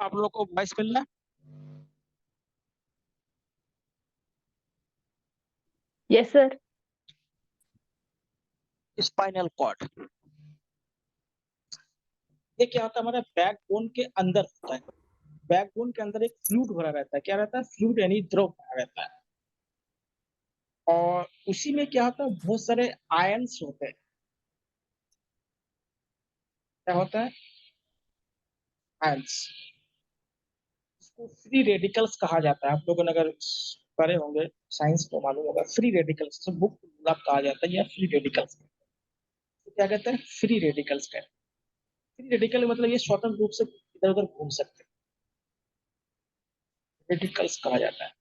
आप लोग को वॉइस मिल रहा यस सर। है? स्पाइनल कॉर्ड, ये क्या होता है, हमारे बैकबोन के अंदर होता है। बैकबोन के अंदर एक फ्लूइड भरा रहता है। क्या रहता है? फ्लूइड यानी द्रव भरा रहता है। और उसी में क्या होता है, बहुत सारे आयंस होते हैं। क्या होता है? आयंस। इसको फ्री रेडिकल्स कहा जाता है। आप लोगों ने अगर पढ़े होंगे साइंस तो मालूम होगा, फ्री रेडिकल्स बुक कहा जाता है या फ्री रेडिकल्स। तो क्या कहते हैं? फ्री रेडिकल्स कहते हैं। फ्री रेडिकल मतलब ये स्वतंत्र रूप से इधर उधर घूम सकते हैं, रेडिकल्स कहा जाता है।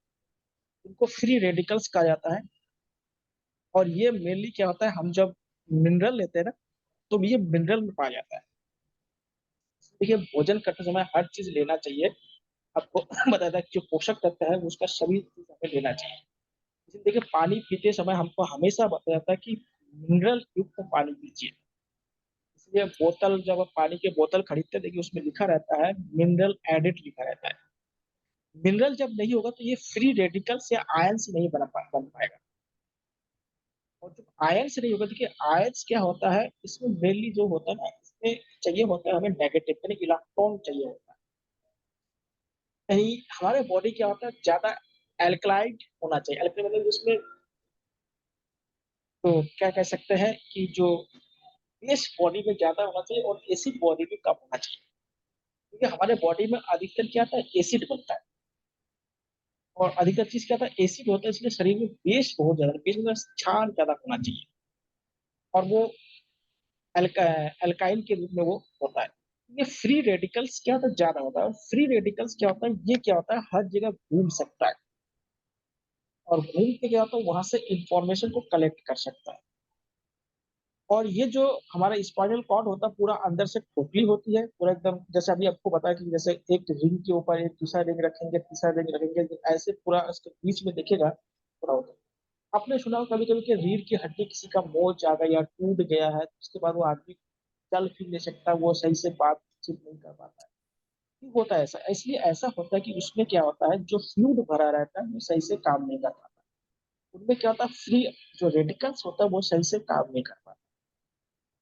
इनको फ्री रेडिकल्स कहा जाता है। और ये मेनली क्या होता है, हम जब मिनरल लेते हैं ना, तो ये मिनरल में पाया जाता है। देखिए, भोजन करते समय हर चीज लेना चाहिए। आपको बताया था कि जो पोषक तत्व है उसका सभी चीज हमें लेना चाहिए। इसलिए देखिए, पानी पीते समय हमको हमेशा बताया जाता है कि मिनरल युक्त पानी पीजिए। इसलिए बोतल, जब आप पानी की बोतल खरीदते हैं, देखिए उसमें लिखा रहता है मिनरल एडिड लिखा रहता है। मिनरल जब नहीं होगा तो ये फ्री रेडिकल्स या आयंस नहीं बन पाएगा। और जब आयंस नहीं होगा, देखिए आयंस क्या होता है, इसमें मेनली जो होता है ना, इसमें चाहिए होता है हमें नेगेटिव यानी इलेक्ट्रॉन चाहिए होता है। यानी हमारे बॉडी क्या होता है, ज्यादा एल्कलाइड होना चाहिए। एल्कलाइड मतलब उसमें तो क्या कह सकते हैं कि जो बेस बॉडी में ज्यादा होना चाहिए और एसिड बॉडी में कम होना चाहिए। क्योंकि हमारे बॉडी में अधिकतर क्या आता है, एसिड बनता है। और अधिकतर चीज क्या होता है, एसिड होता है। इसलिए शरीर में बेस बहुत ज्यादा, बेस में क्षार ज्यादा होना चाहिए। और वो एल्काइन के रूप में वो होता है। ये फ्री रेडिकल्स क्या होता है, ज्यादा होता है। और फ्री रेडिकल्स क्या होता है, ये क्या होता है, हर जगह घूम सकता है। और घूम के क्या होता है, वहां से इंफॉर्मेशन को कलेक्ट कर सकता है। और ये जो हमारा स्पाइनल कॉर्ड होता है, पूरा अंदर से खोखली होती है, पूरा एकदम जैसे अभी आपको बताया कि जैसे एक रिंग के ऊपर एक दूसरा रिंग रखेंगे, तीसरा रिंग रखेंगे, ऐसे पूरा उसके बीच में देखेगा पूरा होता है। आपने सुना कभी कभी कि रीढ़ की हड्डी किसी का मोच आ गया या टूट गया है, तो उसके बाद वो आदमी चल फिर नहीं सकता, वो सही से बातचीत नहीं कर पाता है। क्यों होता है ऐसा? इसलिए ऐसा होता है कि उसमें क्या होता है, जो फ्लूइड भरा रहता है वो सही से काम नहीं कर पाता। उनमें क्या होता है, फ्री जो रेडिकल्स होता है वो सही से काम नहीं कर पाता।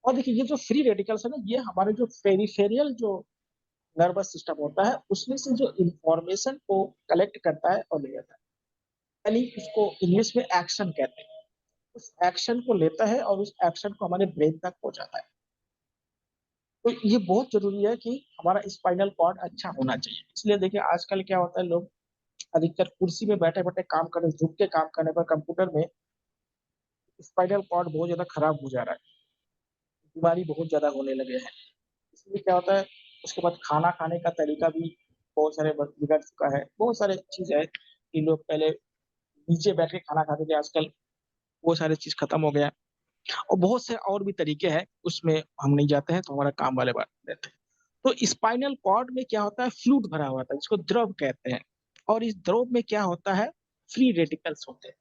और देखिए, ये जो फ्री रेडिकल्स है ना, ये हमारे जो पेरिफेरियल जो नर्वस सिस्टम होता है उसमें से जो इंफॉर्मेशन को कलेक्ट करता है और ले जाता है। यानी उसको इंग्लिश में एक्शन कहते हैं। उस एक्शन को लेता है और उस एक्शन को हमारे ब्रेन तक पहुंचाता है। तो ये बहुत जरूरी है कि हमारा स्पाइनल कॉर्ड अच्छा होना चाहिए। इसलिए देखिए, आजकल क्या होता है, लोग अधिकतर कुर्सी में बैठे बैठे काम करने, झुक के काम करने पर कंप्यूटर में स्पाइनल कॉर्ड बहुत ज्यादा खराब हो जा रहा है। बीमारी बहुत ज्यादा होने लगे हैं। इसलिए क्या होता है, उसके बाद खाना खाने का तरीका भी बहुत सारे बिगड़ चुका है। बहुत सारे चीज है कि लोग पहले नीचे बैठ के खाना खाते थे, आजकल वो सारी चीज खत्म हो गया। और बहुत से और भी तरीके हैं, उसमें हम नहीं जाते हैं, तो हमारा काम वाले बात रहते हैं। तो स्पाइनल कॉर्ड में क्या होता है, फ्लूइड भरा हुआ होता है जिसको द्रव कहते हैं। और इस द्रव में क्या होता है, फ्री रेडिकल्स होते हैं।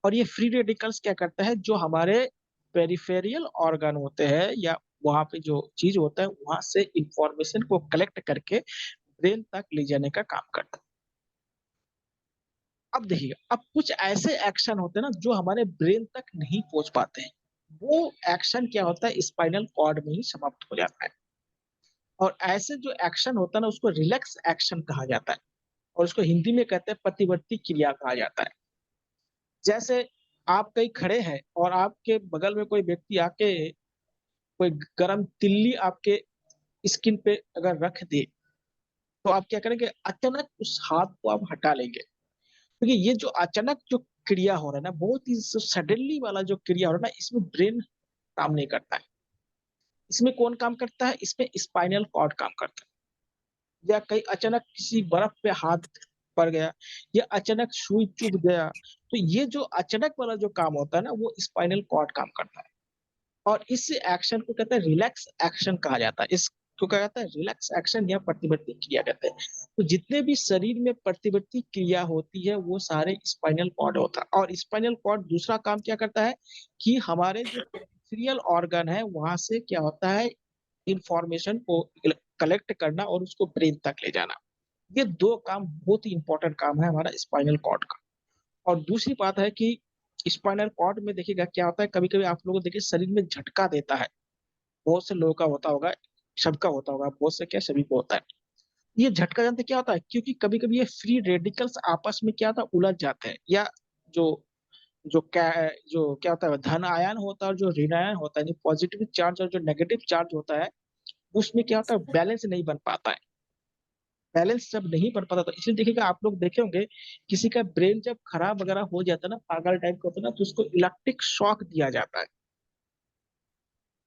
और ये फ्री रेडिकल्स क्या करता है, जो हमारे पेरिफेरियल ऑर्गन होते हैं या वहां पे जो चीज होता है वहां से इंफॉर्मेशन को कलेक्ट करके ब्रेन तक ले जाने का काम करता है। अब देखिए, अब कुछ ऐसे एक्शन होते हैं ना जो हमारे ब्रेन तक नहीं पहुंच पाते हैं। वो एक्शन क्या होता है, स्पाइनल कॉर्ड में ही समाप्त हो जाता है। और ऐसे जो एक्शन होता है ना, उसको रिलैक्स एक्शन कहा जाता है। और उसको हिंदी में कहते हैं प्रतिवर्ती क्रिया कहा जाता है। जैसे आप कहीं खड़े हैं और आपके बगल में कोई व्यक्ति आके कोई गरम तिल्ली आपके स्किन पे अगर रख दे, तो आप क्या करेंगे, अचानक उस हाथ को आप हटा लेंगे। क्योंकि ये जो अचानक जो क्रिया हो रहा है ना, बहुत ही सडनली वाला जो क्रिया हो रहा है ना, इसमें ब्रेन काम नहीं करता है। इसमें कौन काम करता है, इसमें स्पाइनल कॉर्ड काम करता है। या कहीं अचानक किसी बर्फ पे हाथ पड़ गया, या अचानक सुई चुभ गया, तो ये जो अचानक वाला जो काम होता है ना, वो स्पाइनल कॉर्ड काम करता है। और इस एक्शन को कहते हैं रिलैक्स एक्शन कहा जाता है। इसको कहा जाता है रिलैक्स एक्शन या प्रतिवर्ती क्रिया कहते हैं। तो जितने भी शरीर में प्रतिवर्ती क्रिया होती है वो सारे स्पाइनल कॉर्ड होता है। और स्पाइनल कॉर्ड दूसरा काम क्या करता है कि हमारे जो पेरिफेरियल ऑर्गन है वहां से क्या होता है, इंफॉर्मेशन को कलेक्ट करना और उसको ब्रेन तक ले जाना। ये 2 काम बहुत ही इंपॉर्टेंट काम है हमारा स्पाइनल कॉर्ड का। और दूसरी बात है कि स्पाइनल कॉर्ड में देखिएगा क्या होता है, कभी-कभी आप लोगों को देखिए शरीर में झटका देता है। बहुत से लोगों का होता होगा, सबका होता होगा, बहुत से क्या सभी को होता है। ये झटका जानते क्या होता है? क्योंकि कभी-कभी ये फ्री रेडिकल्स आपस में क्या होता है उलझ जाते हैं, या जो जो क्या होता है धन आयन होता है और जो ऋण आयन होता है, जो पॉजिटिव चार्ज और जो नेगेटिव चार्ज होता है, उसमें क्या होता है बैलेंस नहीं बन पाता है। बैलेंस जब नहीं बन पाता तो इसलिए देखिएगा आप लोग देखे होंगे, किसी का ब्रेन जब खराब वगैरह हो जाता है ना, पागल टाइप का होता है ना, तो उसको इलेक्ट्रिक शॉक दिया जाता है।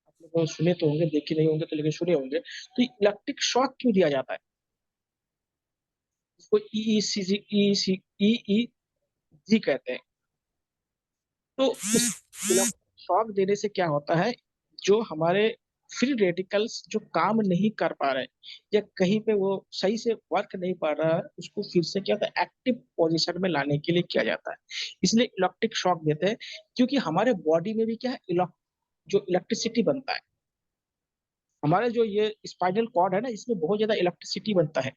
आप लोग सुने तो होंगे, देखे नहीं होंगे तो लेकिन सुने होंगे। तो इलेक्ट्रिक शॉक क्यों दिया जाता है? इसको ईईसीजी ईईसी ईईजी कहते हैं। तो इस इलेक्ट्रिक शॉक देने से क्या होता है, जो हमारे फ्री रेडिकल्स जो काम नहीं कर पा रहे या कहीं पे वो सही से वर्क नहीं कर रहा है, उसको फिर से क्या होता है एक्टिव पोजीशन में लाने के लिए किया जाता है। इसलिए इलेक्ट्रिक शॉक देते हैं, क्योंकि हमारे बॉडी में भी क्या है जो इलेक्ट्रिसिटी बनता है। हमारे जो ये स्पाइनल कॉर्ड है ना, इसमें बहुत ज्यादा इलेक्ट्रिसिटी बनता है।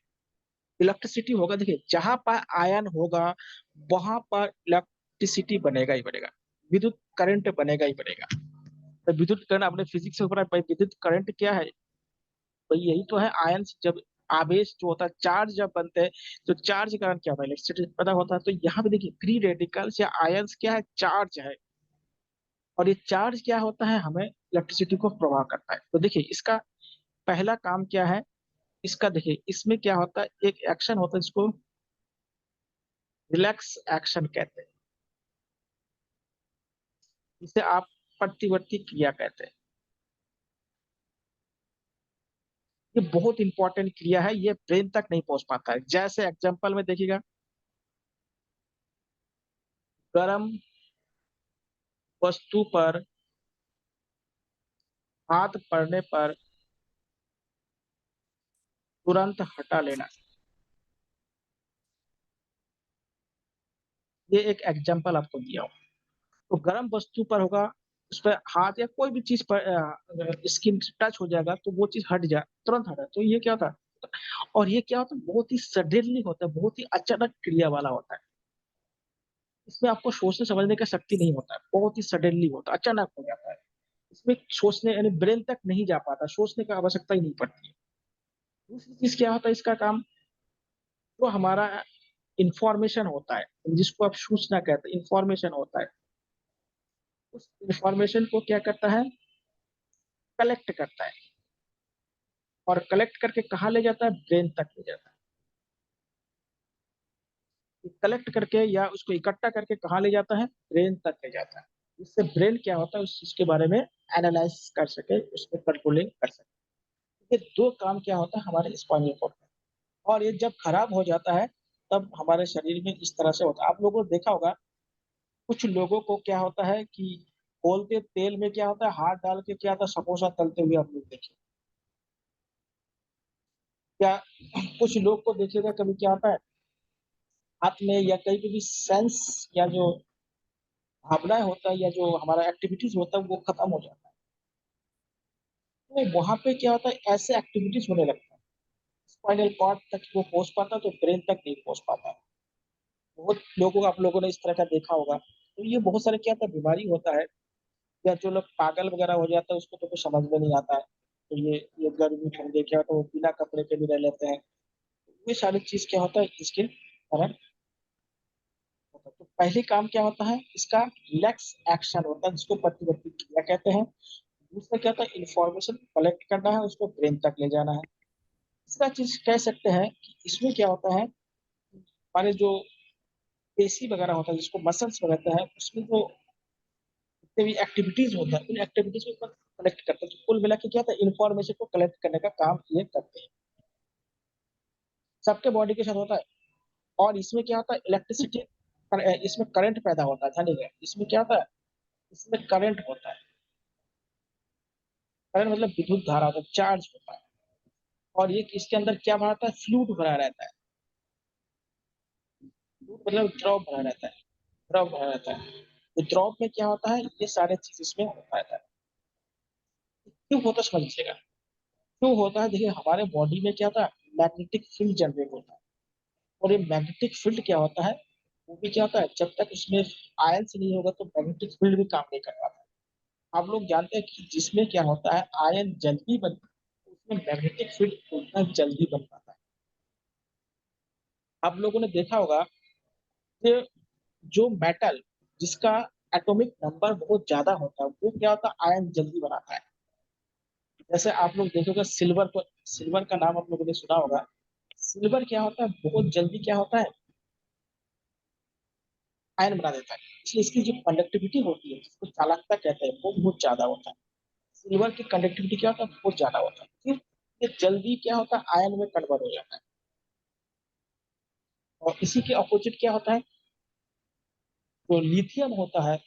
इलेक्ट्रिसिटी होगा, देखिए जहां पर आयन होगा वहां पर इलेक्ट्रिसिटी बनेगा ही बनेगा, विद्युत करंट बनेगा ही बनेगा। तो विद्युत करंट अपने फिजिक्स से पढ़ा है भाई, विद्युत करंट क्या है भाई? यही तो है आयन जब आवेश जो होता है, चार्ज जब बनते हैं, तो चार्ज के कारण क्या होता है इलेक्ट्रिसिटी पैदा होता है। तो यहाँ पे देखिए फ्री रेडिकल्स या आयंस क्या है, चार्ज है। और ये चार्ज क्या होता है, हमें इलेक्ट्रिसिटी को प्रवाह करता है। तो देखिए इसका पहला काम क्या है, इसका देखिए इसमें क्या होता है, एक एक्शन होता है जिसको रिलैक्स एक्शन कहते हैं, जिसे आप प्रतिवर्ती क्रिया कहते हैं। ये बहुत इंपॉर्टेंट क्रिया है, ये ब्रेन तक नहीं पहुंच पाता है। जैसे एग्जांपल में देखिएगा, गर्म वस्तु पर हाथ पड़ने पर तुरंत हटा लेना, ये एक एग्जांपल आपको दिया हूँ। तो गर्म वस्तु पर होगा, उस पर हाथ या कोई भी चीज पर स्किन टच हो जाएगा तो वो चीज हट जाए, तुरंत हटा। तो ये क्या होता है, और ये क्या होता है बहुत ही सडनली होता है, बहुत ही अचानक क्रिया वाला होता है। इसमें आपको सोचने समझने का शक्ति नहीं होता है, बहुत ही सडनली होता है, अचानक हो जाता है। इसमें सोचने यानी ब्रेन तक नहीं जा पाता, सोचने का आवश्यकता ही नहीं पड़ती है। दूसरी चीज क्या होता है इसका काम, जो हमारा इंफॉर्मेशन होता है, जिसको आप सूचना कहते हैं, इंफॉर्मेशन होता है, उस इंफॉर्मेशन को क्या करता है, कलेक्ट करता है। और कलेक्ट करके कहाँ ले जाता है, ब्रेन तक ले जाता है। कलेक्ट करके या उसको इकट्ठा करके कहाँ ले जाता है, ब्रेन तक ले जाता है। इससे ब्रेन क्या होता है उस चीज के बारे में एनालाइज कर सके, उसमें कंट्रोलिंग कर सके। ये 2 काम क्या होता है हमारे स्पाइनल कॉर्ड में। और ये जब खराब हो जाता है तब हमारे शरीर में इस तरह से होता है। आप लोगों ने देखा होगा, कुछ लोगों को क्या होता है कि खोलते तेल में क्या होता है, हाथ डाल के क्या होता है समोसा तलते हुए आप लोग देखे। या कुछ लोग को देखिएगा कभी क्या होता है, हाथ में या कहीं पे भी सेंस या जो भावनाएं होता है या जो हमारा एक्टिविटीज होता है वो खत्म हो जाता है। तो वहां पे क्या होता है, ऐसे एक्टिविटीज होने लगता है, स्पाइनल कॉर्ड तक वो पहुंच पाता तो ब्रेन तक नहीं पहुंच पाता। बहुत लोगों को आप लोगों ने इस तरह का देखा होगा। तो ये बहुत सारे क्या होता है बीमारी होता है, या जो लोग पागल वगैरह हो जाता है उसको तो कुछ समझ में नहीं आता है। तो ये गर्मी ठंडे क्या होता है वो बिना कपड़े के भी रह लेते हैं। ये सारी चीज क्या होता है इसके कारण होता है। तो पहले काम क्या होता है इसका, रिलैक्स एक्शन होता है जिसको प्रतिवर्ती क्रिया कहते हैं। दूसरा क्या होता है, इंफॉर्मेशन कलेक्ट करना है, उसको ब्रेन तक ले जाना है। तीसरा चीज कह सकते हैं कि इसमें क्या होता है, हमारे जो पेशी वगैरह होता है जिसको मसल्स कहते हैं, उसमें जो जितने भी एक्टिविटीज होता है उन एक्टिविटीज को कलेक्ट करते हैं। तो कुल मिला के क्या होता है, इन्फॉर्मेशन को कलेक्ट करने का काम ये करते हैं। सबके बॉडी के साथ होता है। और इसमें क्या होता है इलेक्ट्रिसिटी, इसमें करंट पैदा होता है, ध्यान दीजिए इसमें क्या होता है, इसमें करंट होता है। करंट मतलब विद्युत धारा होता है, चार्ज होता है। और ये इसके अंदर क्या भरा रहता है, फ्लूइड भरा रहता है। फ्लूइड मतलब द्रव भरा रहता है, द्रव भरा रहता है। तो द्रव में क्या होता है, ये सारे चीज इसमें होता है। क्यों होता है समझ लीजिएगा। क्यों होता है, देखिए हमारे बॉडी में क्या होता है, मैग्नेटिक फील्ड जनरेट होता है। और ये मैग्नेटिक फील्ड क्या होता है, वो भी क्या होता है, जब तक उसमें आयंस नहीं होगा तो मैग्नेटिक फील्ड भी काम नहीं कर पाता। आप लोग जानते हैं कि जिसमें क्या होता है, आयन जल्दी बनता है, उसमें मैग्नेटिक फील्ड उतना जल्दी बन पाता है। आप लोगों ने देखा होगा कि जो मेटल जिसका एटॉमिक नंबर बहुत ज्यादा होता है, वो क्या होता है, आयन जल्दी बनाता है। जैसे आप लोग देखोगे सिल्वर को, सिल्वर का नाम आप लोगों ने सुना होगा। सिल्वर क्या होता है, बहुत जल्दी क्या होता है, आयन बना देता है। इसलिए इसकी जो कंडक्टिविटी होती है, जिसको चालकता कहते हैं, वो बहुत ज्यादा होता है। सिल्वर की कंडक्टिविटी क्या होता है, बहुत ज्यादा होता है। फिर ये जल्दी क्या होता है, आयन में कन्वर्ट हो जाता है। और इसी के अपोजिट क्या होता है, जो लिथियम होता है,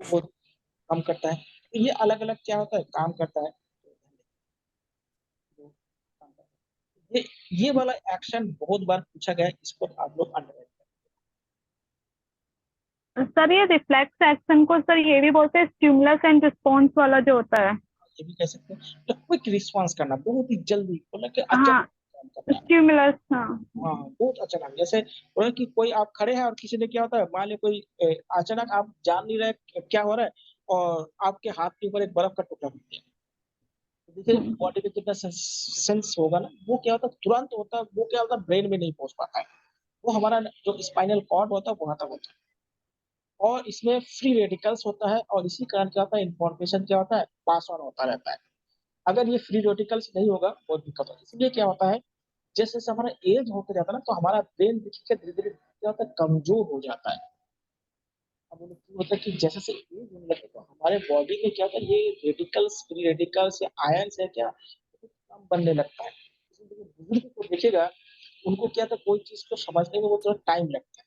वो बहुत कम करता है। तो ये अलग अलग क्या होता है, काम करता है। ये वाला एक्शन बहुत बार पूछा गया है, इसको आप लोग अंडर, सर ये रिफ्लेक्स एक्शन को सर ये भी बोलते हैं स्टिमुलस एंड रिस्पॉन्स वाला जो होता है। ये भी कह सकते हैं। तो क्विक रिस्पॉन्स करना, बहुत ही जल्दी, मतलब कि हाँ, अचानक काम करना। स्टिमुलस, हाँ। हाँ, बहुत अचानक, जैसे बोला कि कोई आप खड़े हैं और किसी ने क्या होता है, मान ली कोई अचानक आप जान नहीं रहे क्या हो रहा है, और आपके हाथ के ऊपर एक बर्फ का टुकड़ा रख दिया। तो देखिए हम्म। बॉडी में कितना सेंस होगा ना, वो क्या होता है, तुरंत होता है, वो क्या होता है, ब्रेन में नहीं पहुंच पाता है। वो हमारा जो स्पाइनल कॉर्ड होता है वहां तक होता है। और इसमें फ्री रेडिकल्स होता है, और इसी कारण क्या होता है, इंफॉर्मेशन क्या होता है, पास ऑन होता रहता है। अगर ये फ्री रेडिकल्स नहीं होगा, बहुत दिक्कत होगी। इसलिए क्या होता है, जैसे जैसे हमारा एज होते जाता है ना, तो हमारा ब्रेन देखिए धीरे धीरे क्या होता है, कमजोर हो जाता है। अब उन्हें क्या होता है कि जैसे जैसे एज होने लगता है, तो हमारे बॉडी में क्या होता है, ये रेडिकल्स, फ्री रेडिकल्स या आयंस है क्या, तो कम बनने लगता है। इसलिए बुजुर्ग को देखिएगा, उनको क्या था, कोई चीज को समझने में वो थोड़ा टाइम लगता है,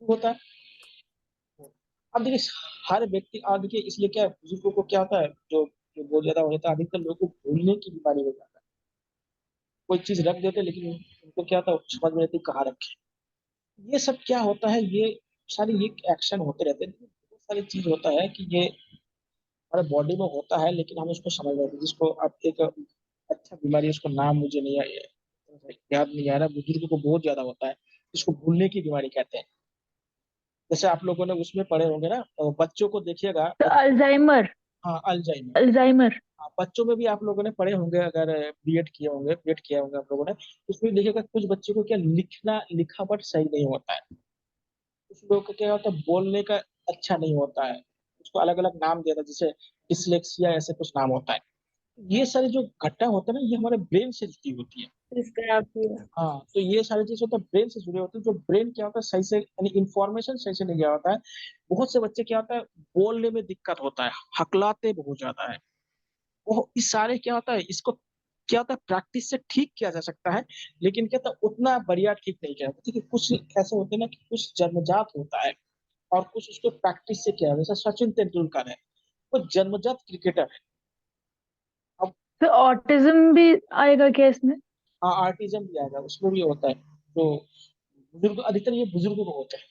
क्यों होता है। अब देखिए हर व्यक्ति, अब देखिए इसलिए क्या है, बुजुर्गों को क्या होता है, जो जो बहुत ज्यादा हो जाता है, अधिकतर लोगों को भूलने की बीमारी हो जाता है। कोई चीज रख देते लेकिन उनको क्या होता है, समझ में नहीं आती कहाँ रखे। ये सब क्या होता है, ये सारी ये एक्शन होते रहते हैं। बहुत सारी चीज होता है कि ये हमारे बॉडी में होता है, लेकिन हम उसको समझ रहे हैं, जिसको अब एक अच्छा बीमारी है, उसको नाम मुझे नहीं याद नहीं आ रहा, बुजुर्ग को बहुत ज्यादा होता है, इसको भूलने की बीमारी कहते हैं। जैसे आप लोगों ने उसमें पढ़े होंगे ना, बच्चों को देखिएगा, तो अल्जाइमर, हाँ अल्जाइमर। अल्जाइमर। हाँ, बच्चों में भी आप लोगों ने पढ़े होंगे, अगर बीएड किया होंगे आप लोगों ने, तो उसमें देखिएगा कुछ बच्चों को क्या लिखना लिखावट सही नहीं होता है। कुछ लोगों को क्या होता है, बोलने का अच्छा नहीं होता है, उसको अलग अलग नाम दिया था, जैसे डिसलेक्सिया, ऐसे कुछ नाम होता है। ये सारी जो घटना होता है ना, ये हमारे ब्रेन से जुड़ी होती है। इसका आप हाँ, तो ये सारी चीज होता है ब्रेन से जुड़े होते हैं, जो ब्रेन क्या होता है, सही से यानी इंफॉर्मेशन सही से नहीं गया होता है। बहुत से बच्चे क्या होता है, बोलने में दिक्कत होता है, हकलाते बहुत ज्यादा है। वो इस सारे क्या होता है, इसको क्या होता है, प्रैक्टिस से ठीक किया जा सकता है, लेकिन क्या होता है, उतना बढ़िया ठीक नहीं किया जाता। ठीक है, कुछ ऐसे होते हैं ना कि कुछ जन्मजात होता है, और कुछ उसको प्रैक्टिस से किया, जैसे सचिन तेंदुलकर है, वो जन्मजात क्रिकेटर है। अब तो ऑटिज्म भी आएगा क्या इसमें? हाँ, आर्टिजम भी आएगा, उसमें भी होता है। तो बुजुर्ग, अधिकतर ये बुजुर्गों को होता है।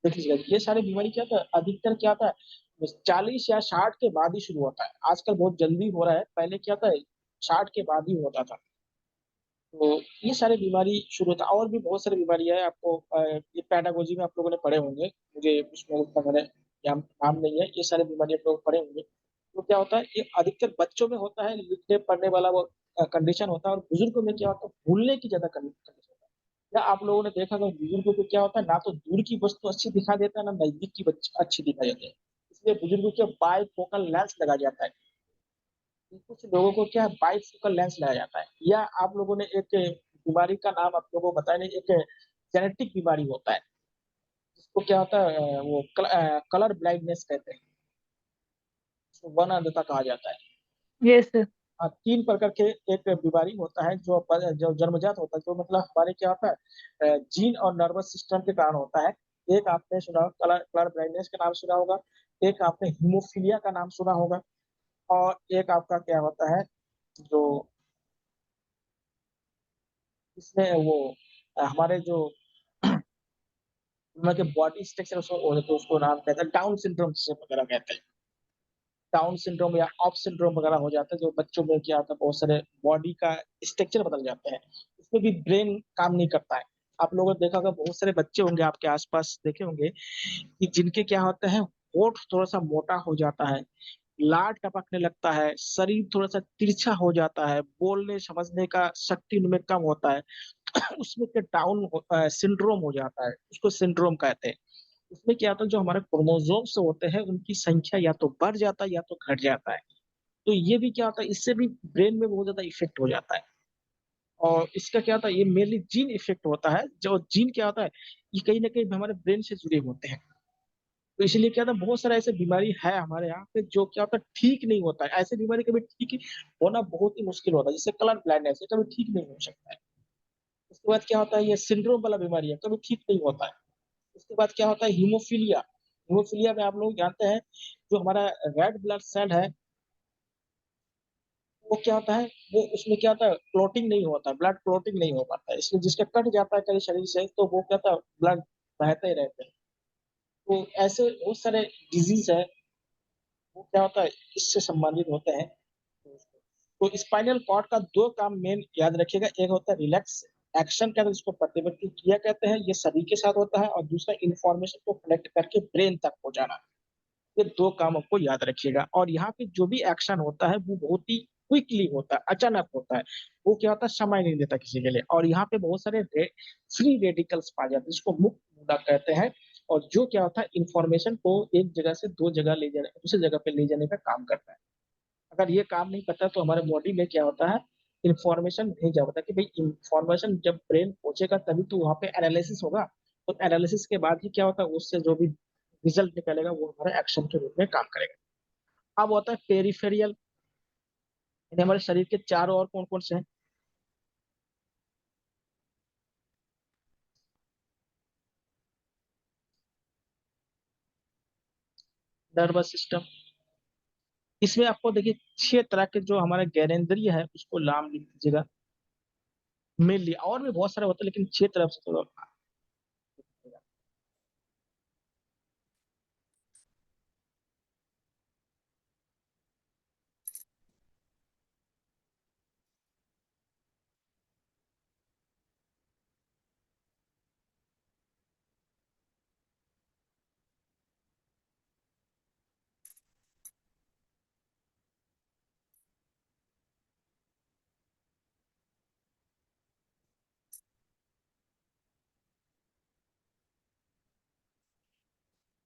देख लीजिएगा, ये सारी बीमारी क्या होता है, अधिकतर क्या होता है, 40 या 60 के बाद ही शुरू होता है। आजकल बहुत जल्दी हो रहा है, पहले क्या होता है, 60 के बाद ही होता था। तो ये सारी बीमारी शुरू होता है। और भी बहुत सारी बीमारी है, आपको ये पैडागोजी में आप लोगों ने पढ़े होंगे, मुझे उसमें उतना मैंने नाम नहीं है, ये सारी बीमारी आप लोग पढ़े होंगे। तो क्या होता है, ये अधिकतर बच्चों में होता है, लिखने पढ़ने वाला वो कंडीशन होता है, और बुजुर्गों में क्या होता है, भूलने की ज्यादा कंडीशन होता है। या आप लोगों ने देखा होगा, बुजुर्गों को क्या होता है, ना तो दूर की वस्तु अच्छी दिखा देता है, ना नजदीक की अच्छी दिखाई जाती है। इसलिए बुजुर्गों के बाई फोकल लेंस लगा जाता है। कुछ लोगों को क्या है, बाइफोकल लेंस लगाया जाता है। या आप लोगों ने एक बीमारी का नाम आप लोगों को बताया नहीं, एक जेनेटिक बीमारी होता है, जिसको क्या होता है, वो कलर ब्लाइंडनेस कहते हैं, उसको वन अंधता कहा जाता है। Yes sir. हाँ, 3 प्रकार के एक बीमारी होता है, जो जन्मजात होता है, जो मतलब हमारे क्या होता है, जीन और नर्वस सिस्टम के कारण होता है। एक आपने सुना, कलर कलर ब्लाइंडनेस का नाम सुना होगा। एक आपने हीमोफीलिया का नाम सुना होगा। और एक आपका क्या होता है, जो इसमें वो हमारे जो के बॉडी स्ट्रक्चर उसको नाम कहते हैं डाउन सिंड्रोम, जिसे वगैरह कहते हैं। डाउन सिंड्रोम या ऑफ सिंड्रोम वगैरह हो जाता है, जो बच्चों में क्या होता है, बहुत सारे बॉडी का स्ट्रक्चर बदल जाते हैं। उसमें भी ब्रेन काम नहीं करता है। आप लोगों ने देखा होगा, बहुत सारे बच्चे होंगे आपके आसपास देखे होंगे कि जिनके क्या होता है, होठ थोड़ा सा मोटा हो जाता है, लार टपकने लगता है, शरीर थोड़ा सा तिरछा हो जाता है, बोलने समझने का शक्ति उनमें कम होता है। उसमें क्या डाउन सिंड्रोम हो जाता है, उसको सिंड्रोम कहते हैं। उसमें क्या होता है, जो हमारे क्रोमोसोम्स होते हैं उनकी संख्या या तो बढ़ जाता है या तो घट जाता है। तो ये भी क्या होता है, इससे भी ब्रेन में बहुत ज्यादा इफेक्ट हो जाता है। और इसका क्या होता है, ये मेनली जीन इफेक्ट होता है। जो जीन क्या होता है, ये कहीं ना कहीं हमारे ब्रेन से जुड़े होते हैं। तो इसलिए क्या होता है, बहुत सारा ऐसे बीमारी है हमारे यहाँ पे जो क्या होता है ठीक नहीं होता है। ऐसे बीमारी कभी ठीक होना बहुत ही मुश्किल होता है, जैसे कलर ब्लाइंडनेस है, कभी ठीक नहीं हो सकता है। उसके बाद क्या होता है, ये सिंड्रोम वाला बीमारी है, कभी ठीक नहीं होता है। उसके बाद क्या होता है, हीमोफीलिया। हीमोफीलिया में आप लोग जानते हैं, जो हमारा रेड ब्लड सेल है, वो क्या होता है, वो उसमें क्या होता है, क्लॉटिंग नहीं होता, ब्लड क्लॉटिंग नहीं हो पाता है। इसलिए जिसका कट जाता है कहीं शरीर से, तो वो क्या होता है, ब्लड बहते ही रहते हैं। तो ऐसे बहुत सारे डिजीज है, वो क्या होता है, इससे संबंधित होते हैं। तो स्पाइनल कॉर्ड का दो काम मेन याद रखिएगा, एक होता है रिलैक्स एक्शन कहते हैं, जिसको प्रतिवर्ती क्रिया कहते हैं, ये सभी के साथ होता है। और दूसरा इंफॉर्मेशन को कलेक्ट करके ब्रेन तक पहुंचाना। ये दो काम आपको याद रखिएगा। और यहाँ पे जो भी एक्शन होता है वो बहुत ही क्विकली होता है, अचानक होता है। वो क्या होता है, समय नहीं देता किसी के लिए। और यहाँ पे बहुत सारे फ्री रेडिकल्स पाए जाते हैं, जिसको मुक्त मूलक कहते हैं। और जो क्या होता है, इंफॉर्मेशन को एक जगह से दो जगह ले जाने, दूसरी जगह पे ले जाने का काम करता है। अगर ये काम नहीं करता तो हमारे बॉडी में क्या होता है, इंफॉर्मेशन भेजा होता है कि भाई इंफॉर्मेशन जब ब्रेन पहुंचेगा तभी तो वहाँ पे एनालिसिस होगा। तो एनालिसिस के बाद ही क्या होता है, उससे जो भी रिजल्ट निकलेगा वो हमारे एक्शन के रूप में काम करेगा। अब होता है पेरिफेरियल, यानी हमारे शरीर के चारों ओर कौन कौन से हैं। Nervous system. इसमें आपको देखिए 6 तरह के जो हमारे ज्ञानेंद्रिय है उसको नाम लिख दीजिएगा मेनली। और भी बहुत सारे होते हैं लेकिन 6 तरफ से थोड़ा।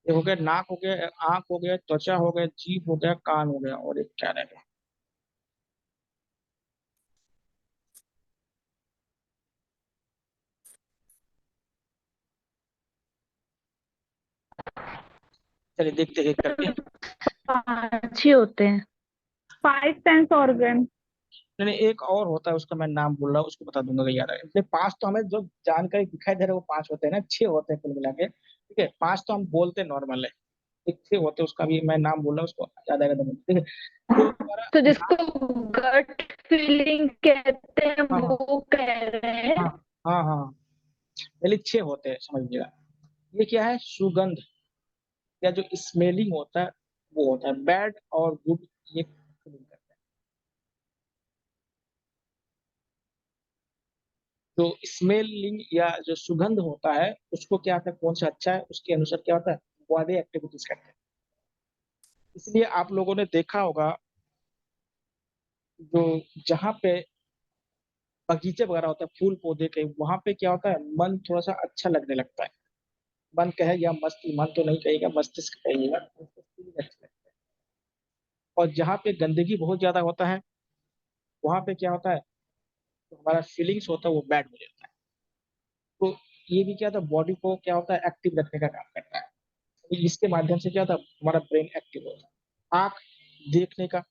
ये हो गया नाक, हो गया आंख, हो गया त्वचा, हो गया जीभ, हो गया कान, हो गया, और एक क्या रह गया। चलिए देखते हैं एक करके। 5 ही होते हैं। 5 सेंस ऑर्गन। नहीं नहीं, एक और होता है, उसका मैं नाम बोल रहा हूँ, उसको बता दूंगा यार। इसलिए 5 तो हमें जो जानकारी दिखाई दे रहा है वो 5 होते हैं ना, 6 होते हैं कुल मिला के, ठीक है। 5 तो हम बोलते नॉर्मल है, एक 6 होते हैं, उसका भी मैं नाम बोल रहा हूँ, उसको याद आएगा तो ठीक है। तो हमारा तो नाक। जिसको गट फीलिंग कहते हैं हाँ हाँ वो कह रहे हाँ हैं। हाँ हाँ, पहले 6 होते हैं, समझ लीजिएगा। ये क्या है, सुगंध या जो स्मेलिंग होता है वो होता है, बैड और गुड, ये फीलिंग करता है। जो स्मेलिंग या जो सुगंध होता है उसको क्या होता है, कौन सा अच्छा है उसके अनुसार क्या होता है, बॉडी एक्टिविटीज करते हैं। इसलिए आप लोगों ने देखा होगा, जो जहाँ पे बगीचे वगैरह होता है फूल पौधे के, वहां पे क्या होता है, मन थोड़ा सा अच्छा लगने लगता है। मन कहे या मस्ती, मन तो नहीं कहेगा, मस्तिष्क कहिएगा, उसको feeling अच्छी लगती है। और जहाँ पे गंदगी बहुत ज्यादा होता है, वहां पे क्या होता है, तो हमारा फीलिंग्स होता है वो बैड हो जाता है। तो ये भी क्या होता है, बॉडी को क्या होता है, एक्टिव रखने का काम करता है। तो इसके माध्यम से क्या होता है, हमारा ब्रेन एक्टिव होता है। आंख, देखने का,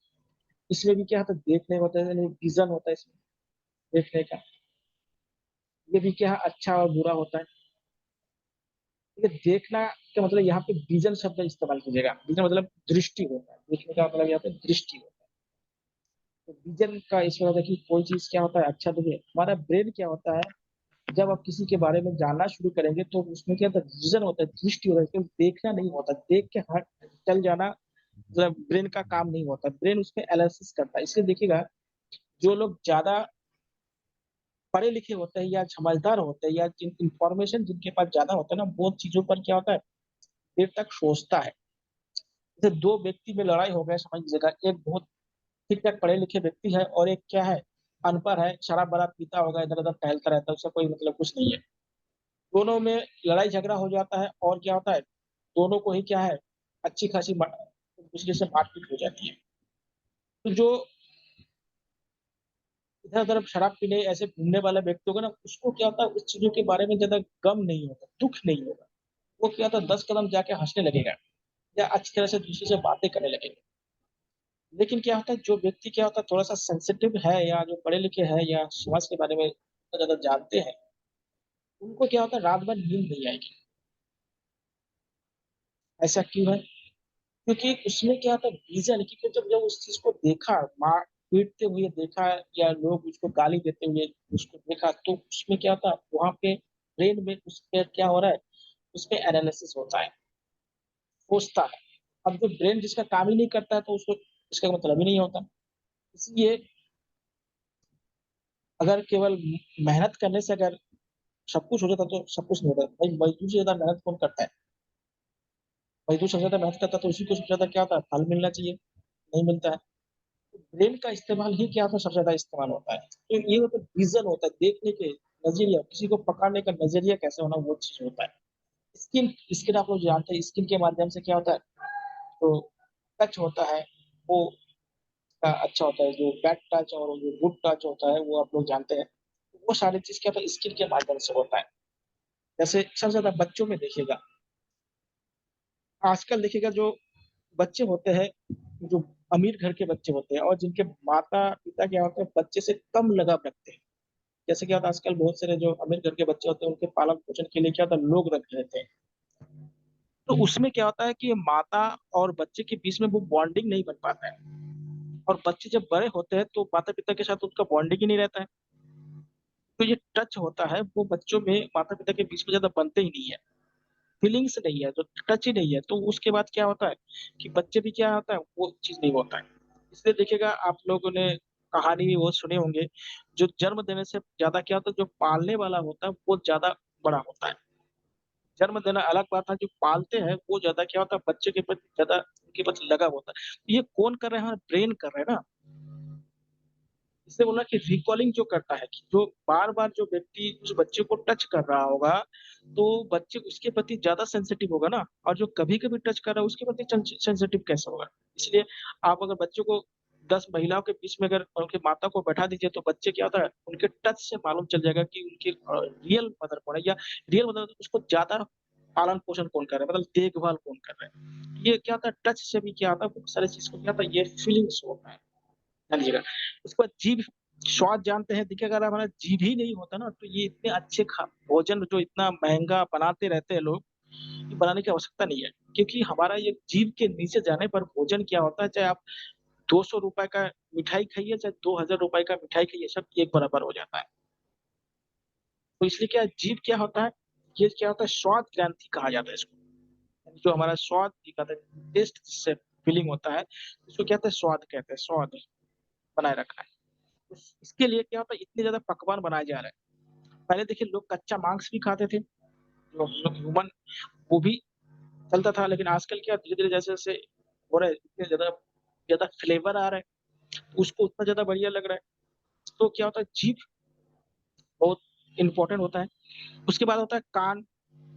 इसमें भी क्या होता है, देखने होता है, यानी विजन होता है इसमें, देखने का। ये भी क्या है, अच्छा और बुरा होता है। ठीक है, देखना का मतलब यहाँ पे विजन शब्द इस्तेमाल कीजिएगा। विजन मतलब दृष्टि होता है, देखने का मतलब यहाँ पे दृष्टि होता है। तो विजन का इसमें होता है कि कोई चीज क्या होता है, अच्छा देखिए हमारा ब्रेन क्या होता है, जब आप किसी के बारे में जानना शुरू करेंगे तो उसमें क्या होता है, विजन होता है, दृष्टि होता है, केवल देखना नहीं होता, देख के हट चल जाना मतलब ब्रेन का काम नहीं होता। ब्रेन उसमें एनालिसिस करता है। इसलिए देखिएगा, जो लोग ज्यादा पढ़े लिखे होते हैं या समझदार होते हैं या जिन इंफॉर्मेशन जिनके पास ज़्यादा होता है ना, वो चीज़ों पर क्या होता है, देर तक सोचता है। जैसे 2 व्यक्ति में लड़ाई हो गया समझ लीजिएगा, एक बहुत ठीक-ठाक पढ़े लिखे व्यक्ति है और एक क्या है, अनपढ़ है, शराब-वराब पीता होगा, इधर-उधर टहलता रहता है, उसका कोई मतलब कुछ नहीं है। दोनों में लड़ाई झगड़ा हो जाता है और क्या होता है, दोनों को ही क्या है, अच्छी खासी एक-दूसरे से मारपीट हो जाती है। तो जो इधर-उधर शराब पीने ऐसे घूमने वाला व्यक्ति होगा ना, उसको क्या होता है उस चीज़ों के बारे में ज़्यादा गम नहीं होगा, दुःख नहीं होगा। वो क्या होता है 10 कदम जाके हँसने लगेगा या अच्छी तरह से दूसरे से बातें करने लगेगा। लेकिन क्या होता है जो व्यक्ति क्या होता है थोड़ा-सा सेंसिटिव है या जो पढ़े लिखे हैं या समाज के बारे में बहुत ज़्यादा जानते हैं, उनको क्या होता है रात भर नींद नहीं आएगी। ऐसा क्यों है? क्योंकि उसमें क्या होता है विज़न क्योंकि जब जब उस चीज़ को देखा, मार पीटते हुए देखा या लोग उसको गाली देते हुए उसको देखा, तो उसमें क्या होता है वहाँ पे ब्रेन में उसपे क्या हो रहा है, उसपे एनालिसिस होता है, सोचता है। अब जो ब्रेन जिसका काम ही नहीं करता है तो उसको इसका मतलब ही नहीं होता। इसलिए अगर केवल मेहनत करने से अगर सब कुछ हो जाता तो सब कुछ नहीं होता। भाई मज़दूर से ज़्यादा मेहनत कौन करता है? मज़दूर सबसे ज़्यादा मेहनत करता है तो उसी को सबसे ज़्यादा क्या होता है फल मिलना चाहिए, नहीं मिलता है। ब्रेन का इस्तेमाल ही क्या होता है सबसे ज़्यादा इस्तेमाल होता है। तो ये मतलब विज़न होता है, देखने के नज़रिया, किसी को पकड़ने का नज़रिया कैसे होना वो चीज़ होता है। स्किन स्किन आप लोग जानते हैं स्किन के माध्यम से क्या होता है, तो टच होता है, वो अच्छा होता है, जो बैड टच और जो गुड टच होता है वो आप लोग जानते हैं। वो सारी चीज़ क्या होता है स्किन के माध्यम से होता है। जैसे सबसे ज़्यादा बच्चों में देखिएगा, आजकल देखिएगा जो बच्चे होते हैं, जो अमीर घर के बच्चे होते हैं और जिनके माता-पिता क्या होते हैं बच्चे से कम लगाव रखते हैं। जैसे क्या होता है आजकल बहुत सारे जो अमीर घर के बच्चे होते हैं उनके पालन-पोषण के लिए क्या होता है लोग रख लेते हैं। तो उसमें क्या होता है कि माता और बच्चे के बीच में वो बॉन्डिंग नहीं बन पाता है और बच्चे जब बड़े होते हैं तो माता-पिता के साथ उनका बॉन्डिंग ही नहीं रहता है। तो ये टच होता है वो बच्चों में माता-पिता के बीच में ज़्यादा बनते ही नहीं है। फीलिंग्स नहीं है, तो टच ही नहीं है, तो उसके बाद क्या होता है कि बच्चे भी क्या होता है वो चीज़ नहीं होता है। इसलिए देखिएगा आप लोगों ने कहानी भी बहुत सुने होंगे, जो जन्म देने से ज़्यादा क्या होता है जो पालने वाला होता है वो ज़्यादा बड़ा होता है। जन्म देना अलग बात है, जो पालते हैं वो ज़्यादा क्या होता है बच्चे के प्रति ज़्यादा उनके प्रति लगाव होता है। ये कौन कर रहा है? हमारा ब्रेन कर रहा है ना। इससे बोला कि रिकॉलिंग जो करता है कि जो बार-बार जो व्यक्ति उस बच्चे को टच कर रहा होगा, तो बच्चे उसके प्रति ज़्यादा सेंसिटिव होगा ना और जो कभी-कभी टच कर रहा है उसके प्रति सेंसिटिव कैसे होगा? इसलिए आप अगर बच्चों को 10 महिलाओं के बीच में अगर उनकी माता को बैठा दीजिए तो बच्चे क्या होता है, उनके टच से मालूम चल जाएगा कि उनकी रियल मदर कौन है या रियल मदर उसको ज़्यादा पालन-पोषण कौन कर रहा है, मतलब देखभाल कौन कर रहा है। ये क्या होता है टच से भी क्या होता है बहुत सारी चीज़ को क्या होता है ये फीलिंग्स होता है। समझिएगा। उसके बाद जीभ स्वाद जानते हैं, देखिए अगर हमारा जीभ ही नहीं होता ना, तो ये इतने अच्छे भोजन जो इतना महँगा बनाते रहते हैं लोग, ये बनाने की आवश्यकता नहीं है। क्योंकि हमारा ये जीभ के नीचे जाने पर भोजन क्या होता है, चाहे आप ₹200 का मिठाई खाइए, चाहे ₹2000 का मिठाई खाइए, सब एक बराबर हो जाता है। तो इसलिए क्या जीभ क्या होता है, ये क्या होता है स्वाद ग्रंथि कहा जाता है इसको। जो हमारा स्वाद दिखाता है, टेस्ट जिससे फीलिंग होता है, इसको क्या कहते हैं स्वाद कहते हैं, स्वाद बनाए रखना है। इसके लिए क्या होता है इतने ज़्यादा पकवान बनाए जा रहे हैं। पहले देखिए लोग कच्चा मांस भी खाते थे, जो हम लोग ह्यूमन वो भी चलता था लेकिन आजकल क्या धीरे-धीरे जैसे-जैसे हो रहा है इतने ज़्यादा ज़्यादा फ्लेवर आ रहा है, उसको उतना ज़्यादा बढ़िया लग रहा है। तो क्या होता है जीभ बहुत इम्पोर्टेंट होता है। उसके बाद होता है कान,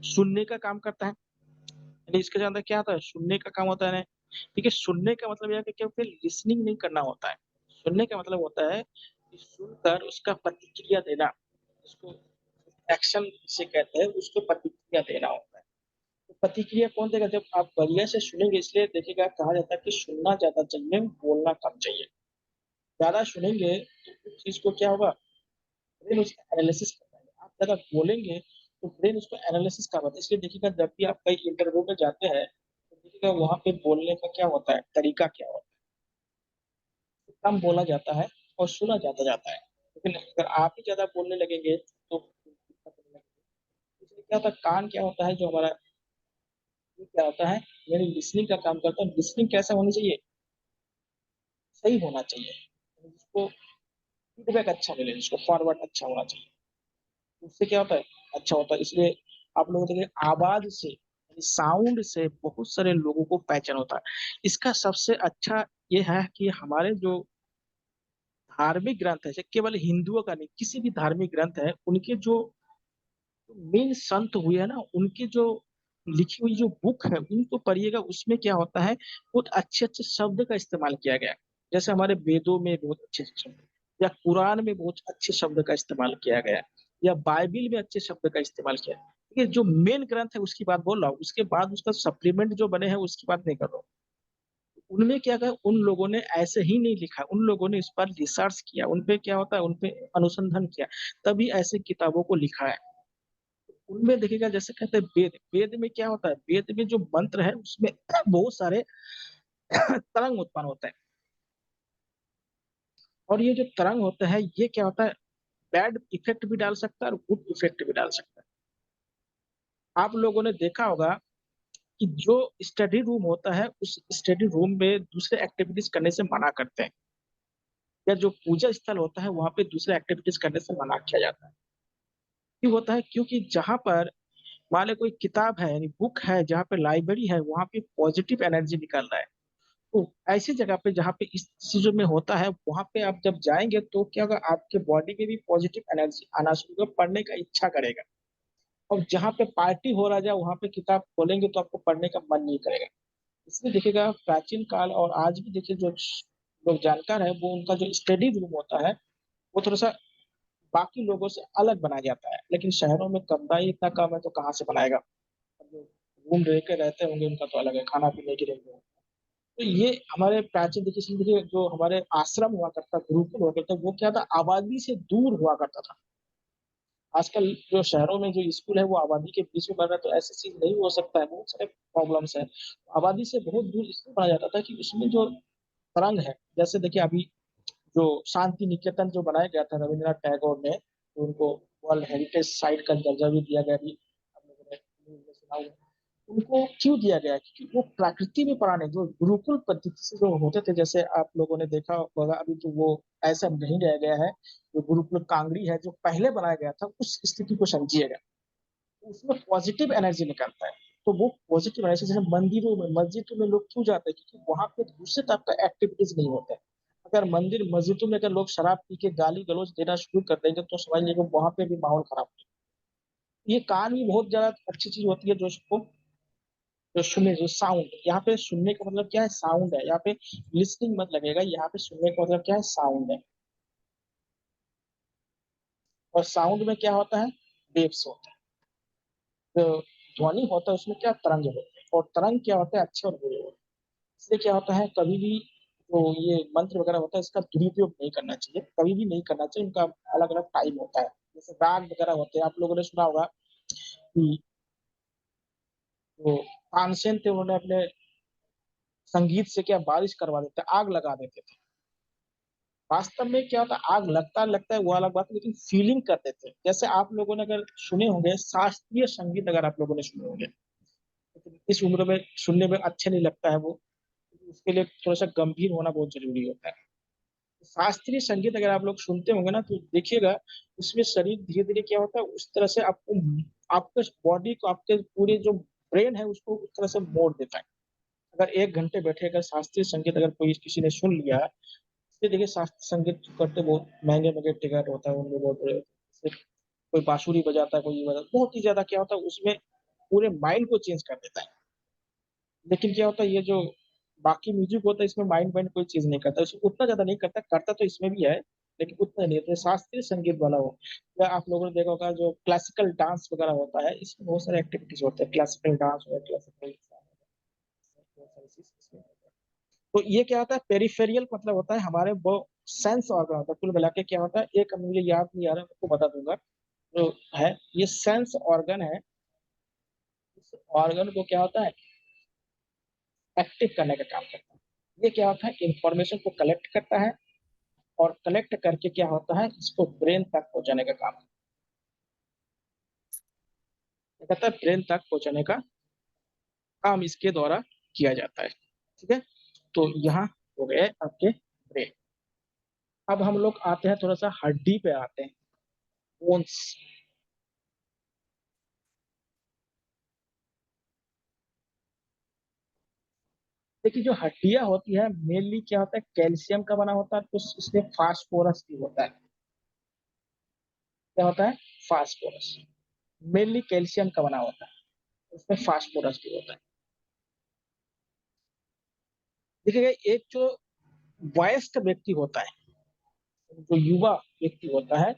सुनने का काम करता है। यानी इसके अंदर क्या होता है सुनने का काम होता है ना, देखिए सुनने का मतलब ये है कि केवल लिसनिंग नहीं करना होता है। सुनने का मतलब होता है कि सुनकर उसका प्रतिक्रिया देना, उसको एक्शन जिसे कहते हैं उसको प्रतिक्रिया देना होता है। तो प्रतिक्रिया कौन देगा जब आप बढ़िया से सुनेंगे इसलिए देखिएगा कहा जाता है कि सुनना ज़्यादा चाहिए, बोलना कम चाहिए। ज़्यादा सुनेंगे तो उस चीज़ को क्या होगा ब्रेन उसका एनालिसिस करता है। आप ज़्यादा बोलेंगे तो ब्रेन उसको एनालिसिस कर पाता है। इसलिए देखिएगा जब भी आप कहीं इंटरव्यू में जाते हैं, तो देखिएगा वहाँ पे बोलने का क्या होता है, तरीका क्या होता है। कम बोला जाता है और सुना ज़्यादा जाता है। लेकिन अगर आप ही ज़्यादा बोलने लगेंगे तो दिक्कत होने लगेगी। इसलिए क्या होता है कान क्या होता है जो हमारा ये क्या होता है, मेरी लिसनिंग का काम करता है। लिसनिंग कैसा होनी चाहिए? सही होना चाहिए। जिसको फीडबैक अच्छा मिले, उसको फॉरवर्ड अच्छा होना चाहिए। उससे क्या होता है, अच्छा होता है। इसलिए आप लोग देखिए आवाज से यानी साउंड से बहुत सारे लोगों को पहचान होता है। इसका सबसे अच्छा ये है कि हमारे जो धार्मिक ग्रंथ है, केवल हिंदुओं का नहीं, किसी भी धार्मिक ग्रंथ है, उनके जो मेन संत हुए हैं ना, उनकी जो लिखी हुई जो बुक है उनको पढ़िएगा। उसमें क्या होता है, बहुत अच्छे अच्छे शब्द का इस्तेमाल किया गया है। जैसे हमारे वेदों में बहुत अच्छे अच्छे शब्द, या कुरान में बहुत अच्छे शब्द का इस्तेमाल किया गया है, या बाइबिल में अच्छे शब्द का इस्तेमाल किया है। ये जो मेन ग्रंथ है उसकी बात बोल रहा हूँ, उसके बाद उसका सप्लीमेंट जो बने हैं उसकी बात नहीं कर रहा हूँ। उनमें क्या है, उन लोगों ने ऐसे ही नहीं लिखा, उन लोगों ने इस पर रिसर्च किया, उन पे क्या होता है, उन पे अनुसंधान किया, तभी ऐसे किताबों को लिखा है। उनमें देखिएगा, जैसे कहते हैं वेद, वेद में क्या होता है, वेद में जो मंत्र है उसमें बहुत सारे तरंग उत्पन्न होते हैं। और ये जो तरंग होता है ये क्या होता है, बैड इफेक्ट भी डाल सकता है और गुड इफेक्ट भी डाल सकता है। आप लोगों ने देखा होगा कि जो स्टडी रूम होता है उस स्टडी रूम में दूसरे एक्टिविटीज करने से मना करते हैं, या जो पूजा स्थल होता है वहां पे दूसरे एक्टिविटीज करने से मना किया जाता है। क्यों होता है, क्योंकि जहां पर मान लो कोई किताब है यानी बुक है, जहाँ पे लाइब्रेरी है, वहां पे पॉजिटिव एनर्जी निकल रहा है। तो ऐसी जगह पे जहाँ पे इस चीजों में होता है, वहां पे आप जब जाएंगे तो क्या होगा, आपके बॉडी में भी पॉजिटिव एनर्जी आना शुरू होगा, पढ़ने का इच्छा करेगा। और जहाँ पे पार्टी हो रहा जाए वहां पे किताब खोलेंगे तो आपको पढ़ने का मन नहीं करेगा। इसलिए देखिएगा प्राचीन काल और आज भी देखिए, जो लोग जानकार है वो उनका जो स्टडी रूम होता है वो थोड़ा सा बाकी लोगों से अलग बनाया जाता है। लेकिन शहरों में कमरा ही इतना कम है तो कहाँ से बनाएगा। अब जो रूम रह के रहते होंगे उनका तो अलग है, खाना पीने के लिए। तो ये हमारे प्राचीन देखिए, इसलिए देखिए जो हमारे आश्रम हुआ करता, गुरुकुल हुआ करता, वो क्या था, आबादी से दूर हुआ करता था। आजकल जो शहरों में जो स्कूल है वो आबादी के बीच में बन रहा है, तो ऐसी चीज नहीं हो सकता है, बहुत सारे प्रॉब्लम्स है। आबादी से बहुत दूर इसलिए बनाया जाता था कि उसमें जो तरंग है, जैसे देखिए अभी जो शांति निकेतन जो बनाया गया था रविंद्रनाथ टैगोर ने, तो उनको वर्ल्ड हेरिटेज साइट का दर्जा भी दिया गया भी, आप लोगों ने न्यूज़ में सुना होगा। उनको क्यों दिया गया, क्योंकि वो प्रकृति में पढ़ाने जो गुरुकुल पद्धति से जो होते थे, जैसे आप लोगों ने देखा होगा अभी तो वो ऐसा नहीं रह गया है। जो गुरुकुल कांगड़ी है जो पहले बनाया गया था, उस स्थिति को समझिएगा, उसमें पॉजिटिव एनर्जी निकलता है। तो वो पॉजिटिव एनर्जी, जैसे मंदिरों में मस्जिदों में लोग क्यों जाते हैं, क्योंकि वहां पे दूसरे टाइप का एक्टिविटीज नहीं होता है। अगर मंदिर मस्जिदों में अगर लोग शराब पी के गाली गलौज देना शुरू कर देंगे तो समझ लीजिए वहां पे भी माहौल खराब हो। ये कान भी बहुत ज्यादा अच्छी चीज होती है, जो उसको जो सुने, जो साउंड, यहाँ पे सुनने का मतलब क्या है, साउंड है। यहाँ पे लिसनिंग मत लगेगा, यहाँ पे सुनने का मतलब क्या है, साउंड है। और साउंड में क्या होता है, वेव्स होता है। जो ध्वनि होता है उसमें क्या तरंग होते हैं, और तरंग क्या होता है, अच्छे और बुरे होते हैं। इसलिए क्या होता है, कभी भी जो ये मंत्र वगैरह होता है इसका दुरुपयोग नहीं करना चाहिए, कभी भी नहीं करना चाहिए। उनका अलग अलग टाइम होता है। जैसे राग वगैरह होते हैं, आप लोगों ने सुना होगा कि जो तानसेन थे उन्होंने अपने संगीत से क्या बारिश करवा देते, आग लगा देते थे। वास्तव में क्या होता है, आग लगता है वो अलग बात है, लेकिन फीलिंग करते थे। जैसे आप लोगों ने अगर सुने होंगे शास्त्रीय संगीत, अगर आप लोगों ने सुने होंगे, लेकिन इस उम्र में सुनने में अच्छे नहीं लगता है वो, क्योंकि उसके लिए थोड़ा सा गंभीर होना बहुत जरूरी होता है। शास्त्रीय संगीत अगर आप लोग सुनते होंगे ना तो देखिएगा, उसमें शरीर धीरे धीरे क्या होता है, उस तरह से आपको, आपके बॉडी को, आपके पूरे जो ब्रेन है उसको उस तरह से मोड़ देता है। अगर 1 घंटे बैठे अगर शास्त्रीय संगीत अगर कोई किसी ने सुन लिया, इसलिए देखिए शास्त्रीय संगीत करते बहुत महंगे महंगे टिकट होता है उनमें, बहुत कोई बांसुरी बजाता है, कोई ये बजाता है, बहुत ही ज्यादा क्या होता है उसमें पूरे माइंड को चेंज कर देता है। लेकिन क्या होता है, ये जो बाकी म्यूजिक होता है इसमें माइंड वाइंड कोई चीज नहीं करता, इसमें उतना ज्यादा नहीं करता, करता तो इसमें भी है लेकिन उतना नहीं होता। शास्त्रीय संगीत वाला हो, या आप लोगों ने देखा होगा जो क्लासिकल डांस वगैरह होता है, इसमें बहुत सारे एक्टिविटीज होते हैं, क्लासिकल डांस हो, क्लासिकल, तो ये क्या होता है, पेरिफेरियल मतलब होता है हमारे वो सेंस ऑर्गन होता है। कुल मिला के क्या होता है, एक मुझे याद नहीं आ रहा, मैं आपको बता दूंगा। जो है ये सेंस ऑर्गन है, इस ऑर्गन को क्या होता है, एक्टिव करने का काम करता है। ये क्या होता है, इंफॉर्मेशन को कलेक्ट करता है, और कलेक्ट करके क्या होता है, इसको ब्रेन तक पहुंचाने का काम कहता है, ब्रेन तक पहुंचाने का काम इसके द्वारा किया जाता है। ठीक है, तो यहाँ हो गए आपके ब्रेन। अब हम लोग आते हैं थोड़ा सा हड्डी पे आते हैं, बोन्स। देखिए जो हड्डियां होती है मेनली क्या होता है, कैल्शियम का बना होता है, तो इसमें फास्फोरस भी होता है। क्या होता है? फास्फोरस। मेनली कैल्शियम का बना होता है, उसमें फास्फोरस भी होता है। देखिएगा एक जो वयस्क व्यक्ति होता है, जो युवा व्यक्ति होता है,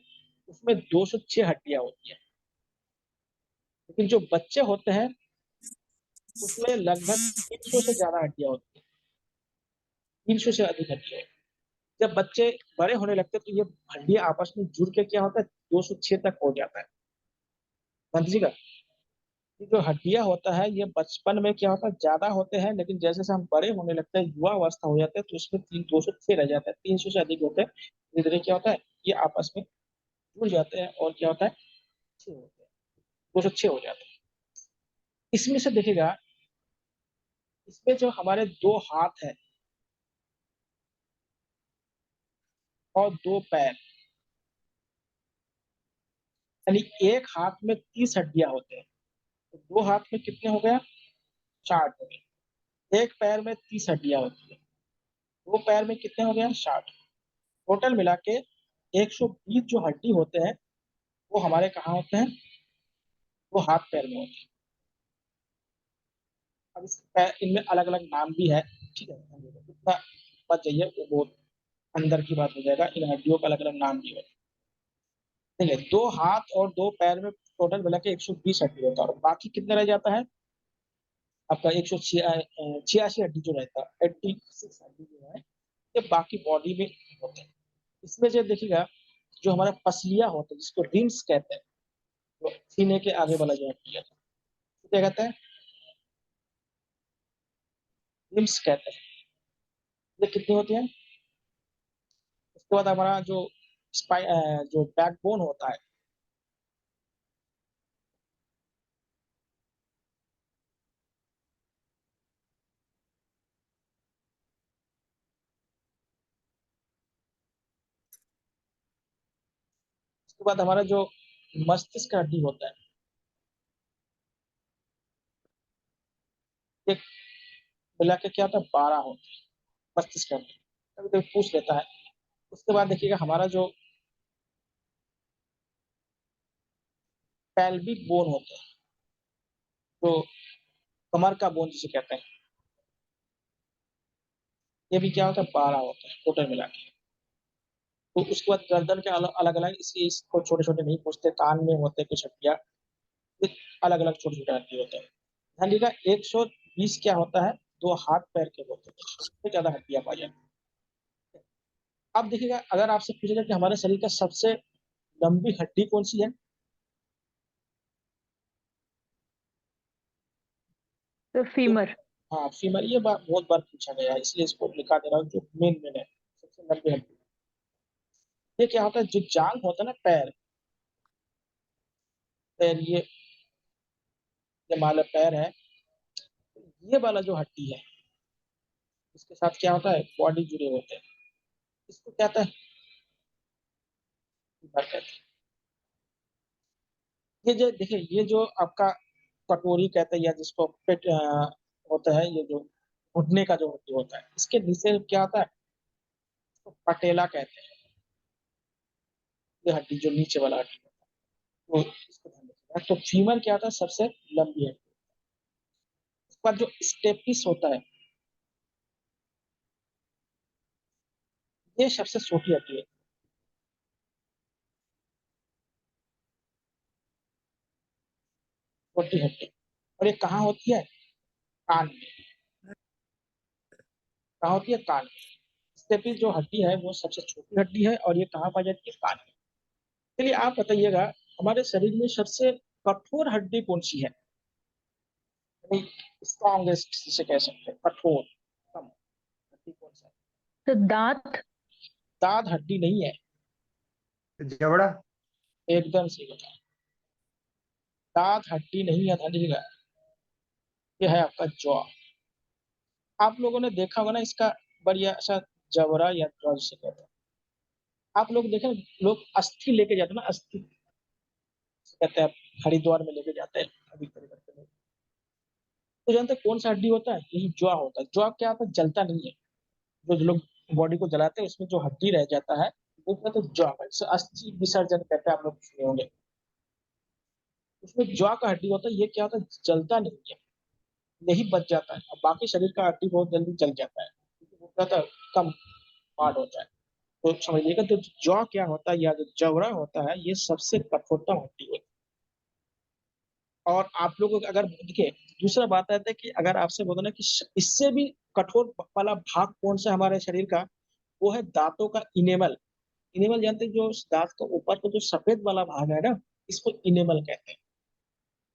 उसमें 206 हड्डियां होती है। लेकिन जो बच्चे होते हैं उसमें लगभग 300 से ज्यादा हड्डियां होती है, 300 से अधिक हड्डियां। जब बच्चे बड़े होने लगते हैं तो ये हड्डियां आपस में जुड़ के क्या होता है, 206 तक हो जाता है। समझिएगा, ये जो हड्डियां होता है ये बचपन में क्या होता है, ज्यादा होते हैं, लेकिन जैसे जैसे हम बड़े होने लगते हैं, युवा अवस्था हो जाते हैं, तो उसमें 206 रह जाता है, 300 से अधिक होते हैं। धीरे धीरे क्या होता है, ये आपस में जुड़ जाते हैं और क्या होता है, 6 होते हैं, 206 हो जाते हैं। इसमें से देखिएगा, इसमें जो हमारे दो हाथ है और दो पैर, यानी एक हाथ में 30 हड्डियां होते हैं, तो दो हाथ में कितने हो गया, 60 हो गए। एक पैर में 30 हड्डियां होती है, दो पैर में कितने हो गया, 60। टोटल मिला के 120 जो हड्डी होते हैं वो हमारे कहाँ होते हैं, वो हाथ पैर में होते हैं। अब इस इनमें अलग अलग नाम भी है, ठीक है, इतना मत जाइए, वो बहुत अंदर की बात हो जाएगा। इन हड्डियों का अलग अलग नाम भी है। ठीक है, दो हाथ और दो पैर में टोटल मिला के 120 हड्डी होता है, और बाकी कितने रह जाता है आपका, 186 हड्डी जो रहता है, 86 हड्डी जो है, ये बाकी बॉडी में होते हैं। इसमें जो देखिएगा, जो हमारा पसलिया होता है जिसको रिम्स कहते हैं, तो सीने के आगे वाला जो हड्डी है, तो क्या कहते हैं, रिम्स कहते हैं। ये कितनी होती है? उसके बाद हमारा जो जो बैकबोन होता है, उसके बाद हमारा जो मस्तिष्क का हड्डी होता है, एक मिला के क्या होता है, 12 होता है मस्तिष्क का हड्डी। कभी कभी पूछ लेता है। उसके बाद देखिएगा हमारा जो पेल्विक बोन होता है, जो कमर का बोन जिसे कहते हैं, ये भी क्या होता है, 12 होता है टोटल मिला के। तो उसके बाद गर्दन के अलग अलग, इसलिए इसको छोटे छोटे नहीं पूछते, कान में होते कुछ हड्डियां, अलग अलग छोटे छोटे हड्डी होते हैं। ध्यान दीजिएगा, 120 क्या होता है, दो हाथ पैर के होते हैं, सबसे ज्यादा हड्डियां पाई जाती हैं। अब देखिएगा, अगर आपसे पूछा जाए कि हमारे शरीर का सबसे लंबी हड्डी कौन सी है, तो तो फीमर। हाँ फीमर, ये बात बहुत बार पूछा गया है, इसलिए इसको लिखा दे रहा हूँ, जो मेन मेन है सबसे लंबी हड्डी। ये क्या होता है, जो जांग होता है ना, पैर, पैर ये मान लो पैर है, ये वाला जो हड्डी है, इसके साथ क्या होता है, बॉडी जुड़े होते हैं, इसको क्या कहता है, फीमर कहते हैं। ये जो देखिए, ये जो आपका कटोरी कहते हैं, या जिसको पेट होता है, ये जो घुटने का जो हड्डी होता है, इसके नीचे क्या होता है, इसको पटेला कहते हैं। ये हड्डी जो नीचे वाला हड्डी है, तो इसको ध्यान रखिएगा। तो फीमर क्या होता है, सबसे लंबी हड्डी। उसके बाद जो स्टेपिस होता है, ये सबसे छोटी हड्डी है, छोटी हड्डी। और ये कहाँ होती है, कान में। कहाँ होती है, कान में। स्टेपिस जो हड्डी है वो सबसे छोटी हड्डी है, और ये कहाँ पाई जाती है, कान में। चलिए आप बताइएगा, हमारे शरीर में सबसे कठोर हड्डी कौन सी है, स्ट्रॉन्गेस्ट जिसे कह सकते हैं, कठोर कम हड्डी कौन सा है? तो दांत। दांत हड्डी नहीं है। जबड़ा। एकदम सही बताया, दांत हड्डी नहीं है, ध्यान दीजिएगा। ये है आपका जॉ। आप लोगों ने देखा होगा ना इसका बढ़िया सा जबड़ा या जॉ जिसे कहते हैं, आप लोग देखें, लोग अस्थि लेके जाते हैं ना, अस्थि कहते हैं, हरिद्वार में लेके जाते हैं अभी करके। तो जानते हैं कौन सा हड्डी होता है? यही ज्वा होता है। ज्वा क्या होता है? जलता नहीं है। जो लोग बॉडी को जलाते हैं उसमें जो हड्डी रह जाता है वो कहते हैं ज्वा। अस्थि विसर्जन कहते हैं, आप लोग सुने होंगे। उसमें ज्वा का हड्डी होता है, ये क्या होता है? जलता नहीं है, यही बच जाता है। और बाकी शरीर का हड्डी बहुत जल्दी जल जाता है, क्योंकि वो कहता है कम हार्ड होता है। तो समझिएगा, तो जौ क्या होता है या जो जवड़ा होता है, ये सबसे कठोरतम हड्डी है। और आप लोगों को अगर देखिए, दूसरा बात आता है कि अगर आपसे बोलो ना कि इससे भी कठोर वाला भाग कौन सा हमारे शरीर का, वो है दांतों का इनेमल। इनेमल जानते हैं, जो दांत का ऊपर का जो सफेद वाला भाग है ना, इसको इनेमल कहते हैं।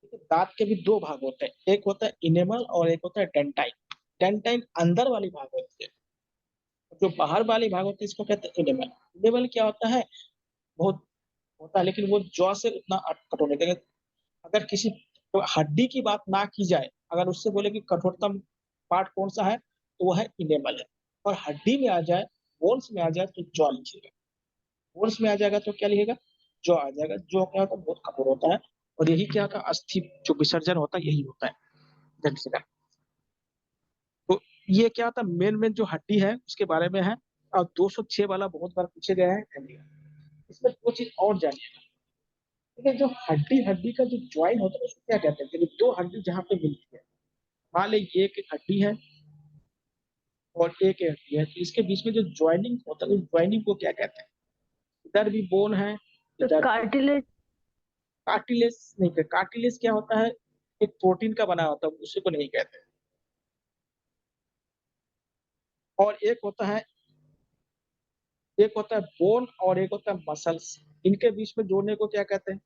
ठीक है? दांत के भी दो भाग होते हैं, एक होता है इनेमल और एक होता है डेंटाइन। डेंटाइन अंदर वाली भाग होती है, जो बाहर वाली भाग होती है इसको कहते हैं इनेमल। इनेमल क्या होता है? बहुत होता है, लेकिन वो जौ से उतना कठोर नहीं। लेकिन अगर किसी तो हड्डी की बात ना की जाए, अगर उससे बोले कि कठोरतम पार्ट कौन सा है, तो वो है इनेमल है। और हड्डी में आ जाए, बोन्स में आ जाए, तो जौ लिखिएगा। बोन्स में आ जाएगा तो क्या लिखेगा? जौ आ जाएगा। जो क्या होता है? बहुत कठोर होता है। और यही क्या होता है? अस्थि जो विसर्जन होता है, यही होता है जल्द से जल्द। तो ये क्या होता है? मेन मेन जो हड्डी है उसके बारे में है। और 206 वाला बहुत बार पूछे गए हैं। इसमें दो चीज और जानिए। ठीक है, जो हड्डी हड्डी का जो ज्वाइन होता है उसको क्या कहते हैं? देखिए, दो हड्डी जहाँ पे मिलती है, मान लीजिए एक हड्डी है और एक हड्डी है, तो इसके बीच में जो ज्वाइनिंग होता है, उस ज्वाइनिंग को क्या कहते हैं? इधर भी बोन है, तो इधर कार्टिलेज। कार्टिलेज नहीं कहते। कार्टिलेज क्या होता है? एक प्रोटीन का बना होता है, उसी को नहीं कहते। और एक होता है बोन और एक होता है मसल्स। इनके बीच में जोड़ने को क्या कहते हैं?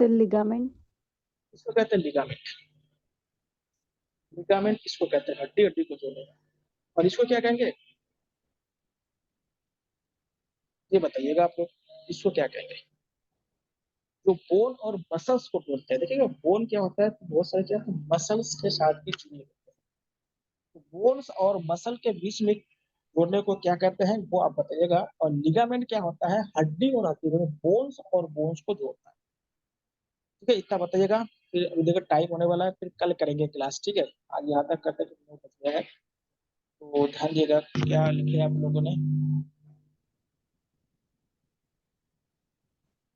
लिगामेंट। इसको कहते हैं लिगामेंट। लिगामेंट इसको कहते हैं, हड्डी हड्डी को जोड़ने का। और इसको क्या कहेंगे? ये बताइएगा आप लोग, इसको क्या कहेंगे? जो बोन और मसल्स को बोलते हैं। देखिएगा, बोन क्या होता है? तो बहुत सारे क्या मसल्स के साथ भी जुड़े होते हैं। तो बोन्स और मसल के बीच में जोड़ने को क्या कहते हैं, वो आप बताइएगा। और लिगामेंट क्या होता है? हड्डी और हड्डी में बोन्स और बोन्स को जोड़ता है। ठीक है, इतना बताइएगा। फिर अभी देखो टाइम होने वाला है, फिर कल करेंगे क्लास। ठीक है, आज यहाँ तक करते हैं, तो बच गया है। तो ध्यान दिएगा क्या लिखे आप लोगों ने।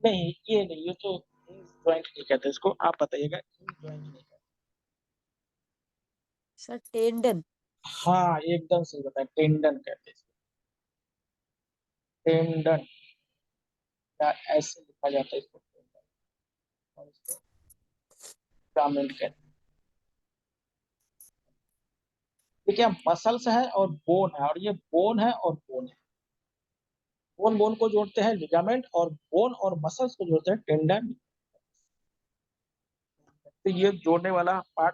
नहीं, ये नहीं, ये तो ज्वाइंट नहीं कहते इसको, आप बताइएगा। ज्वाइंट नहीं कहते। Sir tendon. हाँ, एकदम सही बताया, टेंडन कहते हैं इसको। टेंडन, या ऐसे लिखा जाता है इसको, टेंडन। और इसको लिगामेंट कहते हैं। ठीक है, मसल्स है और बोन है, और ये बोन है और बोन है। बोन बोन को जोड़ते हैं लिगामेंट, और बोन और मसल्स को जोड़ते हैं टेंडन। तो ये जोड़ने वाला पार्ट